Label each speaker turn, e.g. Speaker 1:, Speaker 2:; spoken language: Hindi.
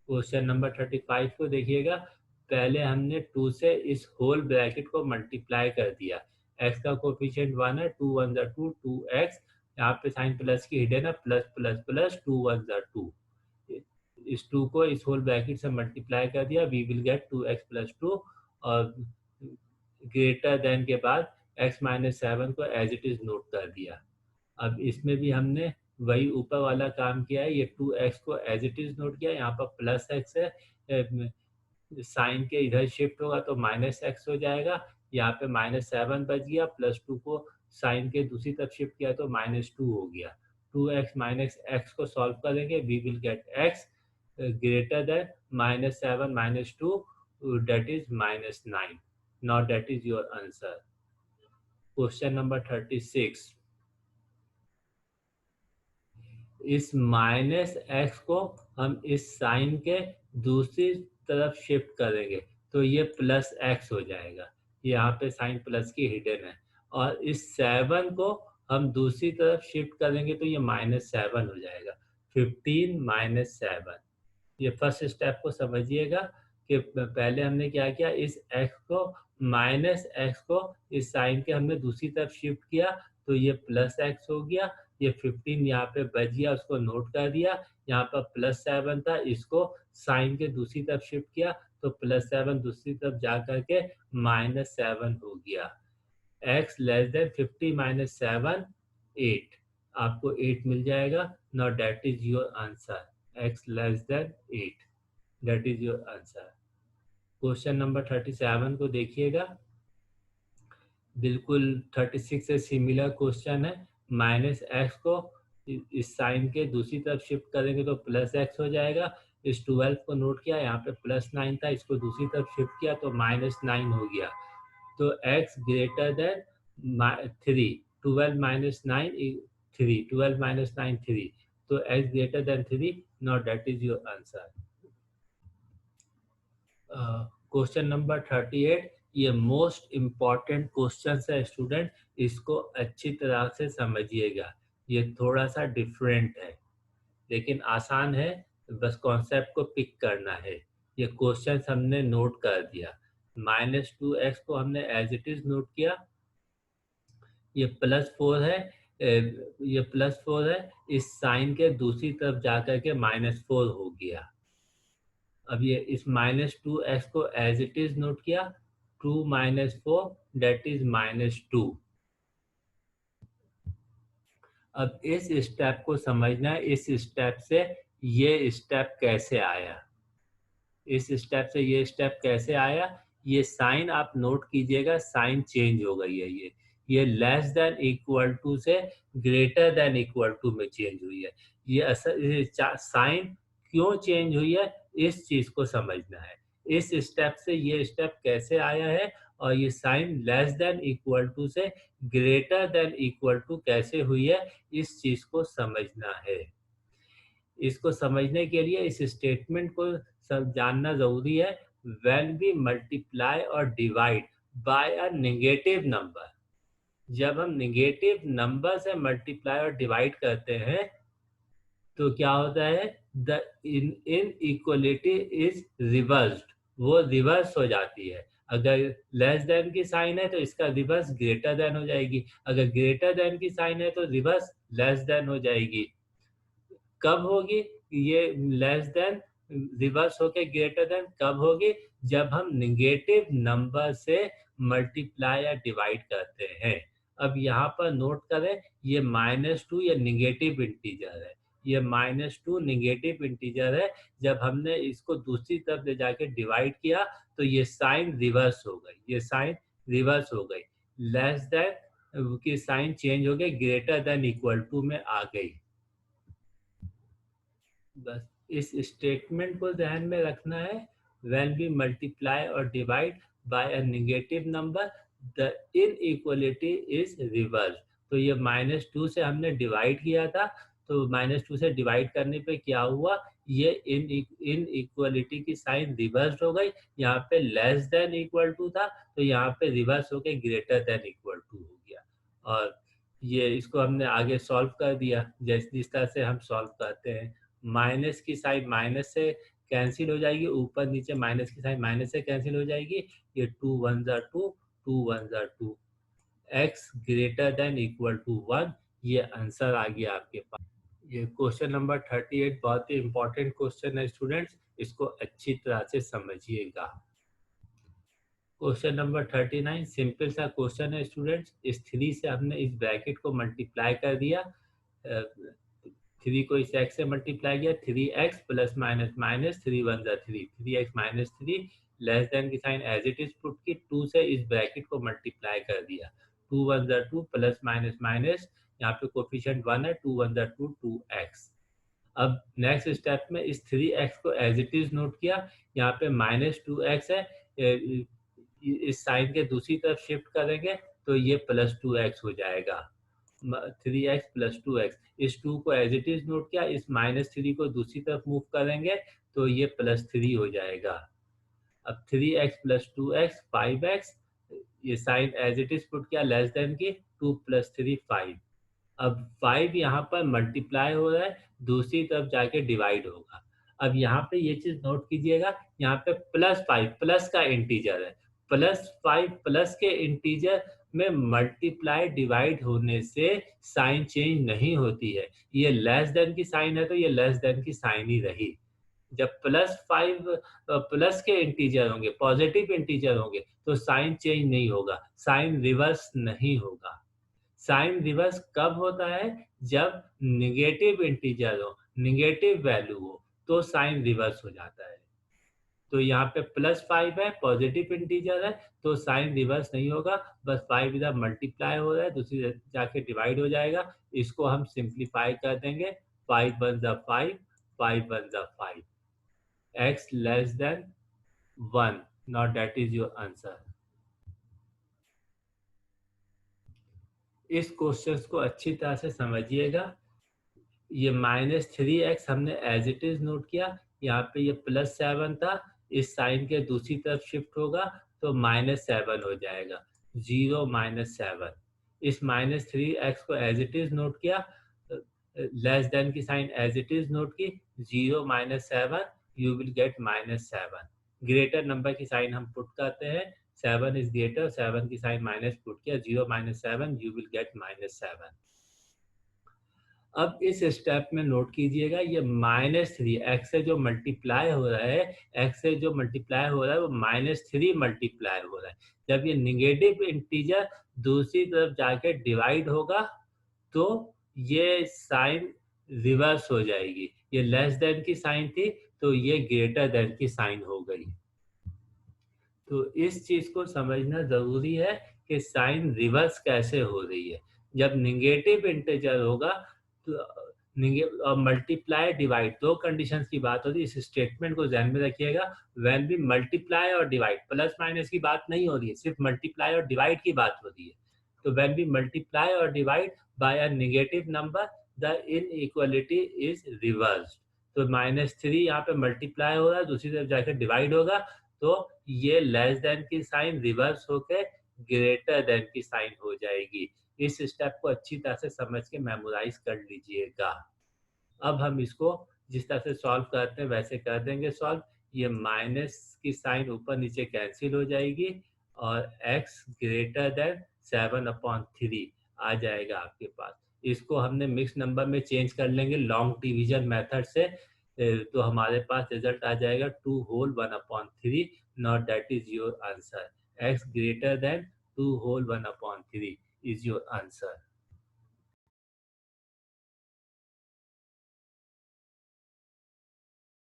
Speaker 1: क्वेश्चन नंबर 35 को देखिएगा। पहले हमने 2 से इस होल ब्रैकेट को मल्टीप्लाई कर दिया। x का कोफिशिएंट 1 है, 2 1 जा 2, 2x। यहाँ पे साइन प्लस की हिडन है, प्लस प्लस प्लस 2 1 जा 2। इस 2 को इस होल ब्रैकेट से मल्टीप्लाई कर दिया, we will gate 2x plus 2। और ग्रेटर देन के बाद x माइनस 7 को एज इट इज नोट कर दिया। अब इसमें भी हमने वही ऊपर वाला काम किया है। ये 2x को एज इट इज नोट किया, यहाँ पर प्लस x है, साइन के इधर शिफ्ट होगा तो माइनस x हो जाएगा। यहाँ पे -7 बच गया, +2 को साइन के दूसरी तरफ शिफ्ट किया तो -2 हो गया। 2x माइनस x को सॉल्व करेंगे, we will get x greater than -7 -2, that is -9। Now that is your answer. Question number 36। इस माइनस एक्स को हम इस साइन के दूसरी तरफ शिफ्ट करेंगे तो ये प्लस एक्स हो जाएगा। यहाँ पे साइन प्लस की हिडन है। और इस 7 को हम दूसरी तरफ शिफ्ट करेंगे तो ये -7 हो जाएगा। 15 -7। ये फर्स्ट स्टेप को समझिएगा कि पहले हमने क्या किया, इस x को माइनस एक्स को इस साइन के हमने दूसरी तरफ शिफ्ट किया तो ये प्लस एक्स हो गया। ये 15 यहाँ पे बच गया, उसको नोट कर दिया। यहाँ पर +7 था, इसको साइन के दूसरी तरफ शिफ्ट किया तो +7 दूसरी तरफ जा करके -7 हो गया। x less than 50 minus 7 8। आपको 8 मिल जाएगा। Now that is your answer, x less than 8। That is your answer. Question number 37 को देखिएगा। बिल्कुल 36 से सिमिलर क्वेश्चन है। माइनस एक्स को इस साइन के दूसरी तरफ शिफ्ट करेंगे तो प्लस एक्स हो जाएगा। इस 12 को नोट किया, यहाँ पे +9 था, इसको दूसरी तरफ शिफ्ट किया तो -9 हो गया। तो x greater then 3। 12 minus 9 3, 12 minus 9 3। तो x greater then 3। Now that is your answer. Question number 38। ये मोस्ट इम्पॉर्टेंट क्वेश्चन है स्टूडेंट, इसको अच्छी तरह से समझिएगा। ये थोड़ा सा डिफरेंट है लेकिन आसान है, बस कॉन्सेप्ट को पिक करना है। ये क्वेश्चन हमने नोट कर दिया। -2x को हमने एज इट इज नोट किया। ये +4 है, ये +4 है, इस साइन के दूसरी तरफ जाकर के -4 हो गया। अब ये इस -2x को एज इट इज नोट किया, 2 - 4 दैट इज -2। अब इस स्टेप को समझना है, इस स्टेप से ये स्टेप कैसे आया। इस स्टेप से ये स्टेप कैसे आया, ये साइन आप नोट कीजिएगा, साइन चेंज हो गई है। ये लेस देन इक्वल टू से ग्रेटर देन इक्वल टू में चेंज हुई है। ये असल साइन क्यों चेंज हुई है, इस चीज को समझना है। इस स्टेप से ये स्टेप कैसे आया है और ये sign less than equal to से ग्रेटर देन इक्वल टू कैसे हुई है, इस चीज को समझना है। इसको समझने के लिए इस स्टेटमेंट को सब जानना ज़रूरी है। व्हेन वी मल्टीप्लाई और divide by a negative number, जब हम नेगेटिव नंबर से मल्टीप्लाई और डिवाइड करते हैं तो क्या होता है, the in equality is reversed. वो रिवर्स हो जाती है। अगर लेस देन की साइन है तो इसका रिवर्स ग्रेटर देन हो जाएगी। अगर ग्रेटर देन की साइन है तो रिवर्स लेस देन हो जाएगी। कब होगी ये लेस देन रिवर्स होके ग्रेटर देन, कब होगी, जब हम नेगेटिव नंबर से मल्टीप्लाई या डिवाइड करते हैं। अब यहाँ पर नोट करें, ये -2 ये नेगेटिव इंटीजर है। ये -2 नेगेटिव इंटीजर है। जब हमने इसको दूसरी तरफ ले जाके डिवाइड किया तो ये साइन रिवर्स हो गई, ये साइन रिवर्स हो गई। लेस देन की साइन चेंज हो गई, ग्रेटर देन इक्वल टू में आ गई। बस इस स्टेटमेंट को ध्यान में रखना है। व्हेन वी मल्टीप्लाई और divide by a negative number, the inequality is reverse. तो ये -2 से हमने डिवाइड किया था, तो -2 से डिवाइड करने पे क्या हुआ, ये इनइक्वालिटी की साइन रिवर्स हो गई। यहाँ पे लेस देन इक्वल टू था तो यहाँ पे रिवर्स होके ग्रेटर देन इक्वल टू हो गया। और ये इसको हमने आगे सॉल्व कर दिया, जैसे जिस तरह से हम सॉल्व करते हैं। माइनस की साइन माइनस से कैंसिल हो जाएगी, ऊपर नीचे माइनस की साइन माइनस से कैंसिल हो जाएगी, ये 2 1 ज़ा 2, 2 1 ज़ा 2, x greater than equal to 1, ये आंसर आ गया आपके पास। ये क्वेश्चन नंबर 38 बहुत ही इंपॉर्टेंट क्वेश्चन है स्टूडेंट्स, इसको अच्छी तरह से समझिएगा। क्वेश्चन नंबर 39 सिंपल सा क्वेश्चन है स्टूडेंट्स, इस 3 से हमने इस ब्रैकेट को मल्टीप्लाई कर दिया, 3 को इस x से मल्टीप्लाई किया, 3x प्लस माइनस माइनस 3 1 ज़ा 3, 3x माइनस 3 लेस देन की sign as it is put की, 2 से इस ब्रैकेट को मल्टीप्लाई कर दिया, 2 1 ज़ा 2 प्लस माइनस माइनस, यहाँ पे कोफिशिएंट 1 है, 2 1 ज़ा 2, 2x। अब नेक्स्ट स्टेप में इस 3x को एज इट इज नोट किया, यहाँ पे माइनस 2x है, इस साइन के दूसरी तरफ शिफ्ट करेंगे तो ये प्लस 2x हो जाएगा, 3x प्लस 2x। इस 2 को एज इट इज नोट किया, इस माइनस 3 को दूसरी तरफ मूव करेंगे तो ये प्लस 3 हो जाएगा। अब 3x प्लस 2x 5x, ये sign as it is put किया लेस देन की, 2 प्लस 3 5। अब 5 यहाँ पर मल्टीप्लाई हो रहा है, दूसरी तरफ जाके डिवाइड होगा। अब यहाँ पे ये चीज़ नोट कीजिएगा, यहाँ पे प्लस 5 प्लस का इंटीजर है, प्लस 5 प्लस के इंटीजर में मल्टीप्लाई डिवाइड होने से साइन चेंज नहीं होती है। ये लेस देन की साइन है तो ये लेस देन की साइन ही रही। जब प्लस 5 प्लस के इंटीजर होंगे, पॉजिटिव इंटीजर होंगे तो साइन चेंज नहीं होगा, साइन रिवर्स नहीं होगा। साइन रिवर्स कब होता है? जब नेगेटिव इंटीजर हो, नेगेटिव वैल्यू हो, तो साइन रिवर्स हो जाता है। तो यहाँ पे प्लस 5 है, पॉजिटिव इंटीजर है, तो साइन रिवर्स नहीं होगा, बस 5 इधर मल्टीप्लाई हो रहा है, दूसरी जाके डिवाइड हो जाएगा। इसको हम सिंप्लीफाई कर देंगे, 5 1 ज़ा 5, 5 1 ज़ा 5, x less than 1, not that is your answer. इस क्वेश्चन को अच्छी तरह से समझिएगा। ये -3x हमने एज इट इज नोट किया, यहाँ पे ये +7 था, इस साइन के दूसरी तरफ शिफ्ट होगा तो -7 हो जाएगा, 0 -7। इस -3x को एज इट इज नोट किया, लेस देन की sign as it is note की, 0 -7 you will get -7। Greater number की साइन हम पुट करते हैं, 7 इज ग्रेटर, 7 की साइन माइनस पुट किया, 0 -7 यू विल गेट -7। अब इस स्टेप में नोट कीजिएगा, ये -3 x से जो मल्टीप्लाई हो रहा है, x से जो मल्टीप्लाई हो रहा है वो -3 मल्टीप्लाई हो रहा है। जब ये नेगेटिव इंटीजर दूसरी तरफ जाके डिवाइड होगा तो ये साइन रिवर्स हो जाएगी। ये लेस देन की साइन थी तो ये ग्रेटर देन की साइन हो गई। तो इस चीज़ को समझना ज़रूरी है कि साइन रिवर्स कैसे हो रही है। जब नेगेटिव इंटीजर होगा तो मल्टीप्लाई डिवाइड, दो कंडीशंस की बात होती है, इस स्टेटमेंट को ध्यान में रखिएगा। व्हेन भी मल्टीप्लाई और डिवाइड, प्लस माइनस की बात नहीं हो रही है, सिर्फ मल्टीप्लाई और डिवाइड की बात हो रही है। तो व्हेन भी मल्टीप्लाई और divide by a negative number, the inequality is reversed. तो -3 यहाँ पे मल्टीप्लाई हो रहा है, दूसरी तरफ जाकर डिवाइड होगा तो ये लेस देन की साइन रिवर्स होकर ग्रेटर देन की साइन हो जाएगी। इस स्टेप को अच्छी तरह से समझ के मेमोराइज कर लीजिएगा। अब हम इसको जिस तरह से सॉल्व करते हैं वैसे कर देंगे सॉल्व। ये माइनस की साइन ऊपर नीचे कैंसिल हो जाएगी और x ग्रेटर देन 7/3 आ जाएगा आपके पास। इसको हमने मिक्स नंबर में चेंज कर लेंगे लॉन्ग डिवीजन मेथड से, तो हमारे पास रिजल्ट आ जाएगा 2 whole 1/3, not that is your answer. x greater than 2 whole 1/3 is your answer.